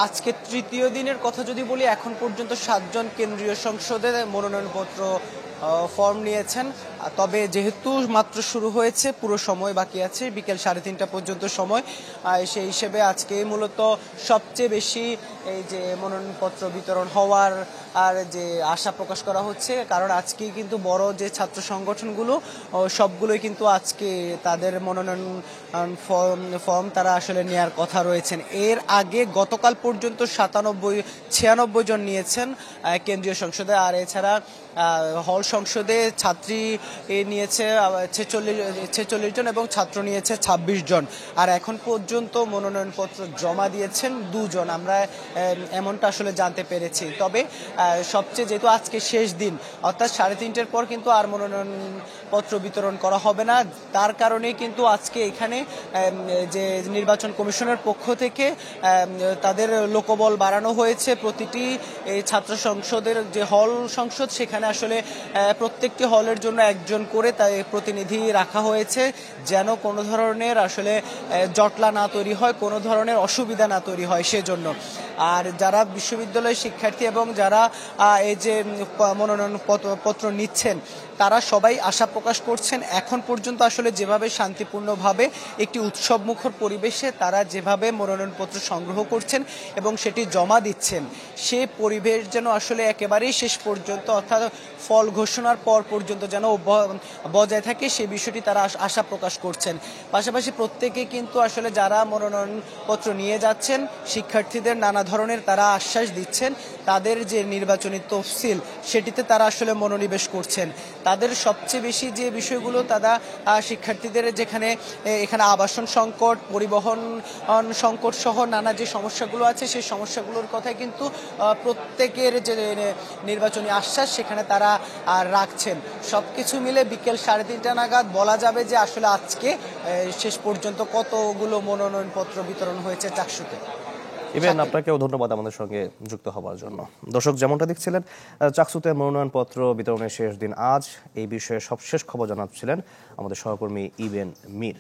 আজকে তৃতীয় দিনের কথা যদি বলি, এখন পর্যন্ত 7 জন কেন্দ্রীয় সংসদে মনোনয়নপত্র ফর্ম নিয়েছেন। তবে যেহেতু মাত্র শুরু হয়েছে, পুরো সময় বাকি আছে, বিকেল 3:30 পর্যন্ত সময়। সেই হিসেবে আজকে মূলত সবচেয়ে বেশি এই যে মনোনয়নপত্র বিতরণ হওয়ার আর যে আশা প্রকাশ করা হচ্ছে, কারণ আজকেই কিন্তু বড় যে ছাত্র সংগঠনগুলো সবগুলোই কিন্তু আজকে তাদের মনোনয়ন ফর্ম তারা আসলে নেওয়ার কথা রয়েছেন। এর আগে গতকাল পর্যন্ত 96 জন নিয়েছেন কেন্দ্রীয় সংসদে, আর এছাড়া হল সংসদে ছাত্রী নিয়েছে 46 জন এবং ছাত্র নিয়েছে 26 জন। আর এখন পর্যন্ত মনোনয়নপত্র জমা দিয়েছেন 2 জন, আমরা এমনটা আসলে জানতে পেরেছি। তবে সবচেয়ে যেহেতু আজকে শেষ দিন, অর্থাৎ 3:30-এর পর কিন্তু আর মনোনয়নপত্র বিতরণ করা হবে না। তার কারণে কিন্তু আজকে এখানে যে নির্বাচন কমিশনের পক্ষ থেকে তাদের লোকবল বাড়ানো হয়েছে। প্রতিটি ছাত্র সংসদের যে হল সংসদ, সেখানে আসলে প্রত্যেকটি হলের জন্য একজন করে তাই প্রতিনিধি রাখা হয়েছে, যেন কোনো ধরনের আসলে জটলা না তৈরি হয়, কোনো ধরনের অসুবিধা না তৈরি হয় সেজন্য। আর যারা বিশ্ববিদ্যালয়ের শিক্ষার্থী এবং যারা এই যে মনোনয়ন পত্র নিচ্ছেন, তারা সবাই আশা প্রকাশ করছেন এখন পর্যন্ত আসলে যেভাবে শান্তিপূর্ণভাবে একটি উৎসবমুখর পরিবেশে তারা যেভাবে মনোনয়নপত্র সংগ্রহ করছেন এবং সেটি জমা দিচ্ছেন, সে পরিবেশ যেন আসলে একেবারেই শেষ পর্যন্ত, অর্থাৎ ফল ঘোষণার পর পর্যন্ত যেন বজায় থাকে, সে বিষয়টি তারা আশা প্রকাশ করছেন। পাশাপাশি প্রত্যেকে কিন্তু আসলে যারা মনোনয়নপত্র নিয়ে যাচ্ছেন, শিক্ষার্থীদের নানা ধরনের তারা আশ্বাস দিচ্ছেন, তাদের যে নির্বাচনী তফসিল সেটিতে তারা আসলে মনোনিবেশ করছেন। তাদের সবচেয়ে বেশি যে বিষয়গুলো, তারা শিক্ষার্থীদের যেখানে এখানে আবাসন সংকট, পরিবহন সংকট সহ নানা যে সমস্যাগুলো আছে, সেই সমস্যাগুলোর কথাই কিন্তু প্রত্যেকের যে নির্বাচনী আশ্বাস সেখানে তারা রাখছেন। সবকিছু মিলে বিকেল 3:30 নাগাদ বলা যাবে যে আসলে আজকে শেষ পর্যন্ত কতগুলো মনোনয়নপত্র বিতরণ হয়েছে চাকসুতে। ইভেন আপনাকেও ধন্যবাদ আমাদের সঙ্গে যুক্ত হওয়ার জন্য। দর্শক, যেমনটা দেখছিলেন, চাকসুতে মনোনয়নপত্র বিতরণের শেষ দিন আজ। এই বিষয়ে সবশেষ খবর জানাচ্ছিলেন আমাদের সহকর্মী ইবেন মীর।